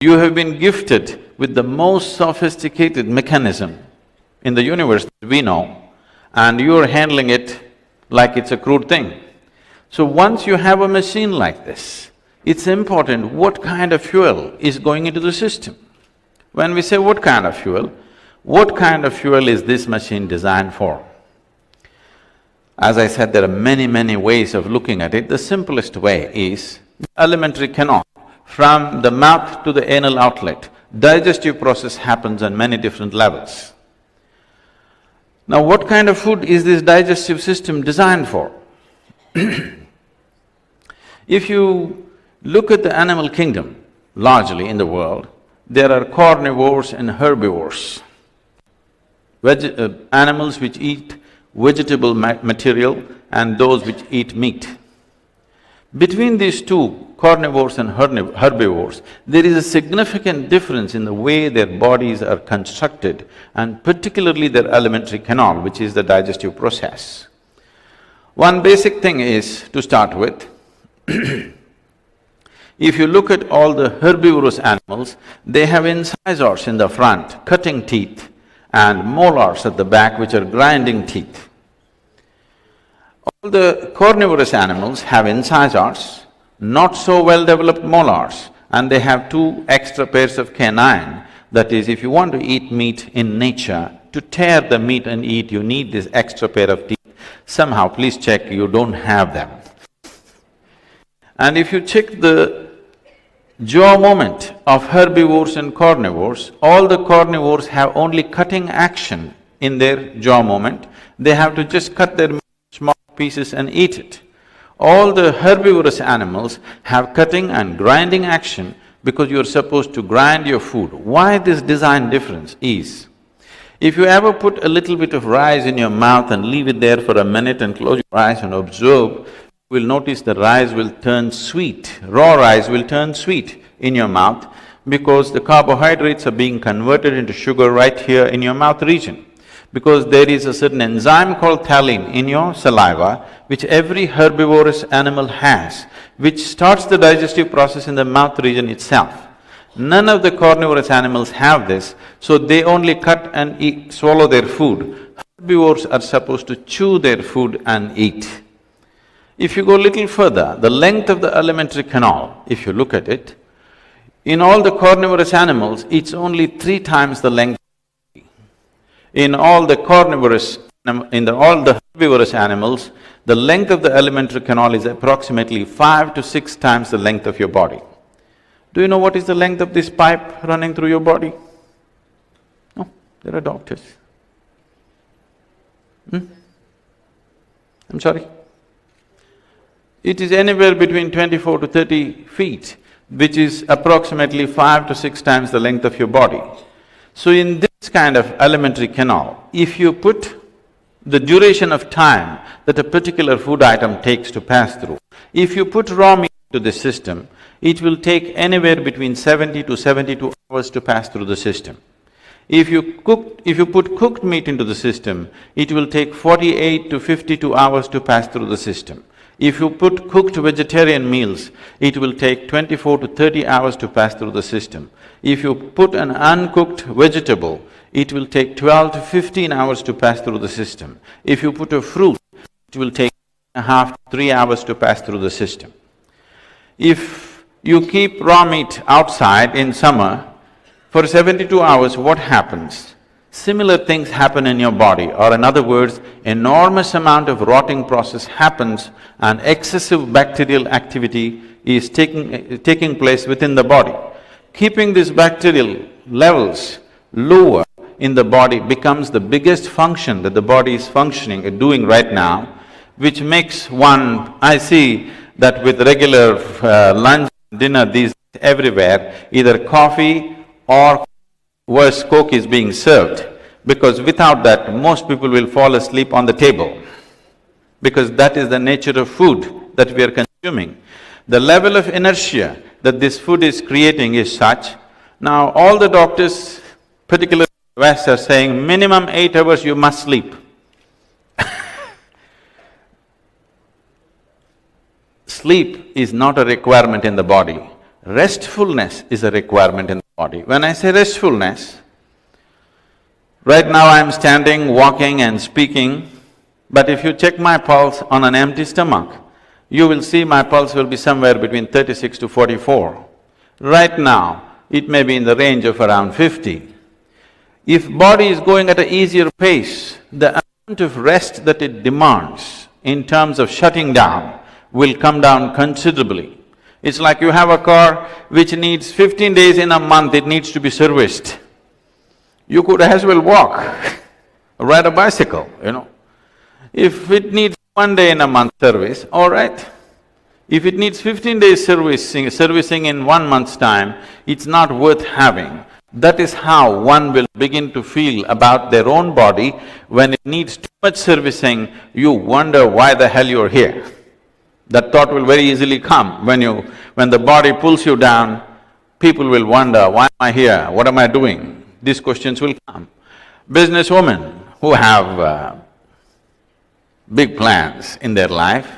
You have been gifted with the most sophisticated mechanism in the universe that we know, and you're handling it like it's a crude thing. So once you have a machine like this, it's important what kind of fuel is going into the system. When we say what kind of fuel is this machine designed for? As I said, there are many, many ways of looking at it. The simplest way is the alimentary canal. From the mouth to the anal outlet, digestive process happens on many different levels. Now, what kind of food is this digestive system designed for? If you look at the animal kingdom, largely in the world, there are carnivores and herbivores. Animals which eat vegetable material and those which eat meat. Between these two, carnivores and herbivores, there is a significant difference in the way their bodies are constructed and particularly their alimentary canal, which is the digestive process. One basic thing is, to start with, if you look at all the herbivorous animals, they have incisors in the front, cutting teeth, and molars at the back, which are grinding teeth. All the carnivorous animals have incisors, not so well-developed molars, and they have two extra pairs of canine. That is, if you want to eat meat in nature, to tear the meat and eat, you need this extra pair of teeth. Somehow, please check you don't have them. And if you check the jaw movement of herbivores and carnivores, all the carnivores have only cutting action in their jaw movement. They have to just cut their meat small pieces and eat it. All the herbivorous animals have cutting and grinding action because you're supposed to grind your food. Why this design difference is, if you ever put a little bit of rice in your mouth and leave it there for a minute and close your eyes and observe, you will notice the rice will turn sweet, raw rice will turn sweet in your mouth because the carbohydrates are being converted into sugar right here in your mouth region. Because there is a certain enzyme called phthalate in your saliva, which every herbivorous animal has, which starts the digestive process in the mouth region itself. None of the carnivorous animals have this, so they only cut and eat, swallow their food. Herbivores are supposed to chew their food and eat. If you go a little further, the length of the alimentary canal, if you look at it, in all the carnivorous animals, it's only 3 times the length. In all the herbivorous animals, the length of the alimentary canal is approximately 5 to 6 times the length of your body. Do you know what is the length of this pipe running through your body? No, there are doctors. I'm sorry? It is anywhere between 24 to 30 feet, which is approximately 5 to 6 times the length of your body. So in this kind of alimentary canal, if you put the duration of time that a particular food item takes to pass through, if you put raw meat into the system, it will take anywhere between 70 to 72 hours to pass through the system. If you put cooked meat into the system, it will take 48 to 52 hours to pass through the system. If you put cooked vegetarian meals, it will take 24 to 30 hours to pass through the system. If you put an uncooked vegetable, it will take 12 to 15 hours to pass through the system. If you put a fruit, it will take 2.5 to 3 hours to pass through the system. If you keep raw meat outside in summer, for 72 hours, what happens? Similar things happen in your body, or in other words, enormous amount of rotting process happens and excessive bacterial activity is taking place within the body. Keeping these bacterial levels lower in the body becomes the biggest function that the body is doing right now, which makes one… I see that with regular lunch, dinner these everywhere, either coffee or worse, Coke is being served, because without that, most people will fall asleep on the table, because that is the nature of food that we are consuming. The level of inertia that this food is creating is such. Now, all the doctors, particularly in the West, are saying minimum 8 hours you must sleep. Sleep is not a requirement in the body. Restfulness is a requirement in the body. When I say restfulness, right now I'm standing, walking and speaking, but if you check my pulse on an empty stomach, you will see my pulse will be somewhere between 36 to 44. Right now, it may be in the range of around 50. If body is going at an easier pace, the amount of rest that it demands in terms of shutting down will come down considerably. It's like you have a car which needs 15 days in a month, it needs to be serviced. You could as well walk, ride a bicycle, you know. If it needs 1 day in a month service, all right. If it needs 15 days servicing in 1 month's time, it's not worth having. That is how one will begin to feel about their own body. When it needs too much servicing, you wonder why the hell you're here. That thought will very easily come. When the body pulls you down, people will wonder, why am I here? What am I doing? These questions will come. Businesswomen who have big plans in their life,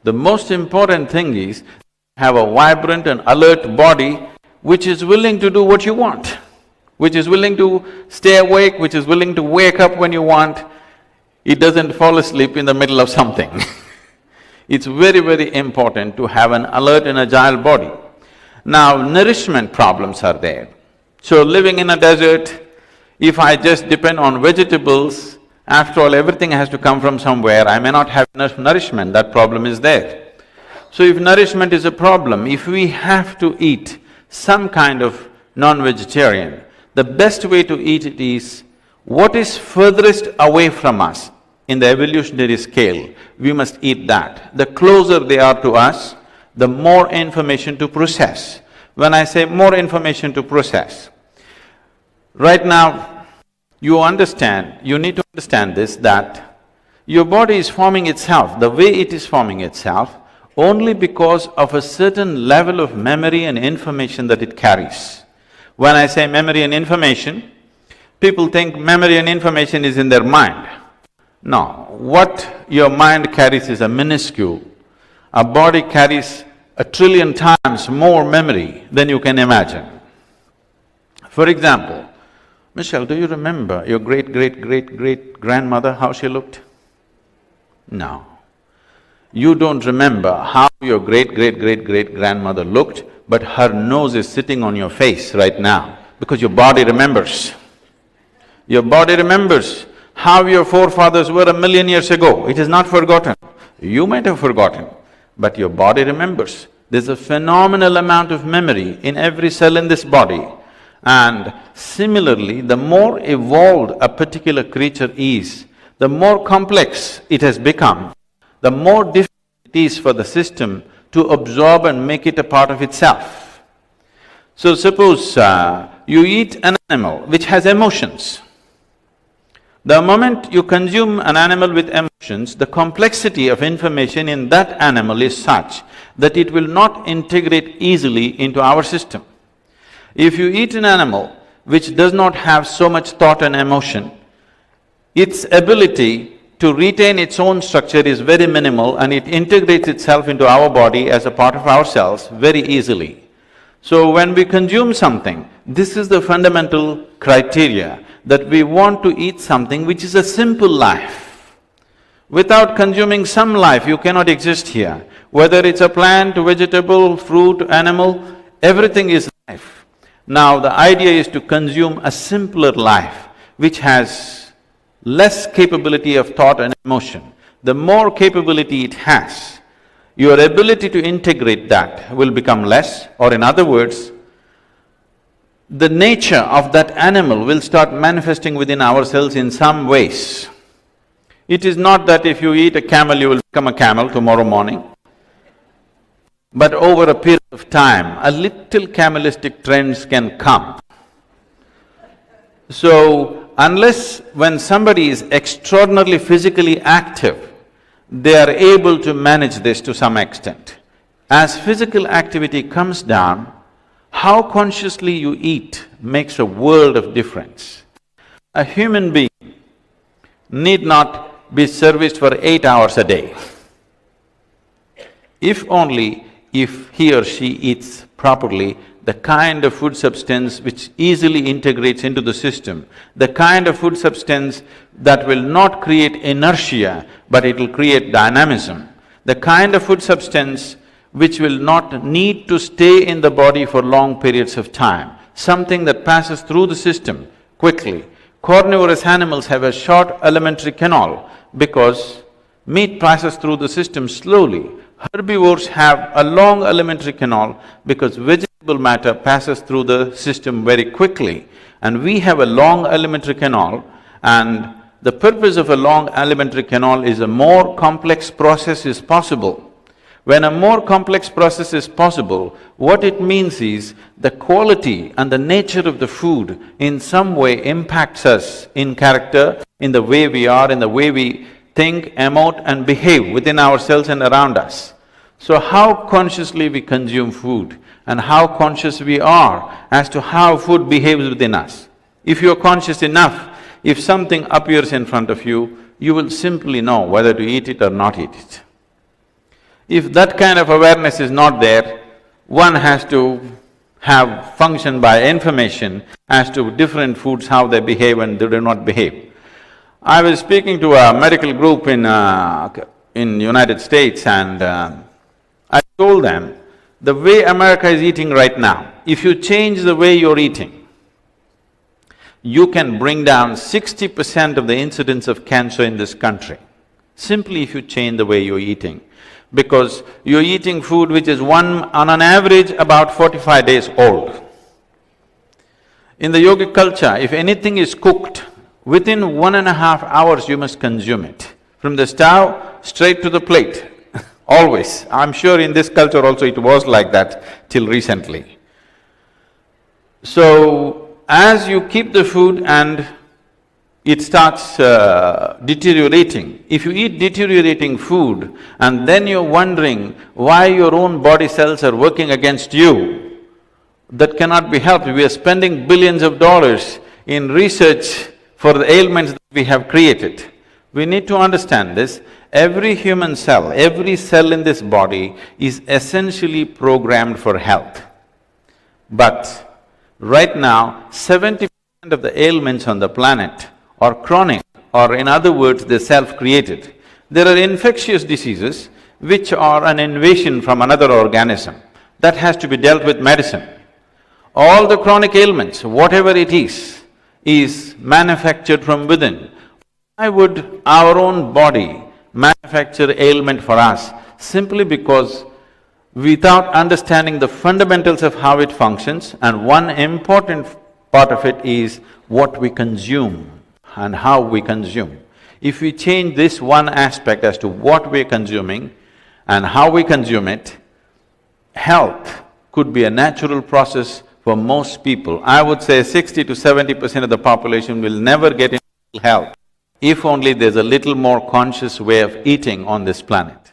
the most important thing is have a vibrant and alert body which is willing to do what you want, which is willing to stay awake, which is willing to wake up when you want. It doesn't fall asleep in the middle of something. It's very, very important to have an alert and agile body. Now, nourishment problems are there. So living in a desert, if I just depend on vegetables, after all, everything has to come from somewhere, I may not have enough nourishment, that problem is there. So if nourishment is a problem, if we have to eat some kind of non-vegetarian, the best way to eat it is what is furthest away from us in the evolutionary scale, we must eat that. The closer they are to us, the more information to process. When I say more information to process, right now, you need to understand this, that your body is forming itself, the way it is forming itself, only because of a certain level of memory and information that it carries. When I say memory and information, people think memory and information is in their mind. No, what your mind carries is a minuscule. A body carries 1 trillion times more memory than you can imagine. For example, Michelle, do you remember your great-great-great-great-grandmother, how she looked? No. You don't remember how your great-great-great-great-grandmother looked, but her nose is sitting on your face right now, because your body remembers. Your body remembers how your forefathers were 1,000,000 years ago, it is not forgotten. You might have forgotten, but your body remembers. There's a phenomenal amount of memory in every cell in this body. And similarly, the more evolved a particular creature is, the more complex it has become, the more difficult it is for the system to absorb and make it a part of itself. So suppose you eat an animal which has emotions. The moment you consume an animal with emotions, the complexity of information in that animal is such that it will not integrate easily into our system. If you eat an animal which does not have so much thought and emotion, its ability to retain its own structure is very minimal and it integrates itself into our body as a part of ourselves very easily. So when we consume something, this is the fundamental criteria, that we want to eat something which is a simple life. Without consuming some life, you cannot exist here. Whether it's a plant, vegetable, fruit, animal, everything is life. Now the idea is to consume a simpler life which has less capability of thought and emotion. The more capability it has, your ability to integrate that will become less, or in other words, the nature of that animal will start manifesting within ourselves in some ways. It is not that if you eat a camel, you will become a camel tomorrow morning. But over a period of time, a little camelistic trends can come. So, unless when somebody is extraordinarily physically active, they are able to manage this to some extent. As physical activity comes down, how consciously you eat makes a world of difference. A human being need not be serviced for 8 hours a day. If only if he or she eats properly, the kind of food substance which easily integrates into the system, the kind of food substance that will not create inertia, but it will create dynamism, the kind of food substance which will not need to stay in the body for long periods of time, something that passes through the system quickly. Carnivorous animals have a short alimentary canal because meat passes through the system slowly. Herbivores have a long alimentary canal because vegetable matter passes through the system very quickly. And we have a long alimentary canal, and the purpose of a long alimentary canal is a more complex process is possible. When a more complex process is possible, what it means is the quality and the nature of the food in some way impacts us in character, in the way we are, in the way we think, emote and behave within ourselves and around us. So how consciously we consume food and how conscious we are as to how food behaves within us. If you're conscious enough, if something appears in front of you, you will simply know whether to eat it or not eat it. If that kind of awareness is not there, one has to have function by information as to different foods, how they behave and they do not behave. I was speaking to a medical group in United States, and I told them, the way America is eating right now, if you change the way you're eating, you can bring down 60% of the incidence of cancer in this country, simply if you change the way you're eating. Because you're eating food which is on an average about 45 days old. In the yogic culture, if anything is cooked, within 1.5 hours you must consume it. From the stove, straight to the plate, always. I'm sure in this culture also it was like that till recently. So, as you keep the food and it starts deteriorating. If you eat deteriorating food and then you're wondering why your own body cells are working against you, that cannot be helped. We are spending billions of dollars in research for the ailments that we have created. We need to understand this. Every human cell, every cell in this body is essentially programmed for health. But right now, 70% of the ailments on the planet are chronic, or in other words, they're self-created. There are infectious diseases which are an invasion from another organism. That has to be dealt with medicine. All the chronic ailments, whatever it is manufactured from within. Why would our own body manufacture ailment for us? Simply because without understanding the fundamentals of how it functions, and one important part of it is what we consume and how we consume. If we change this one aspect as to what we're consuming and how we consume it, health could be a natural process for most people. I would say 60 to 70% of the population will never get into health if only there's a little more conscious way of eating on this planet.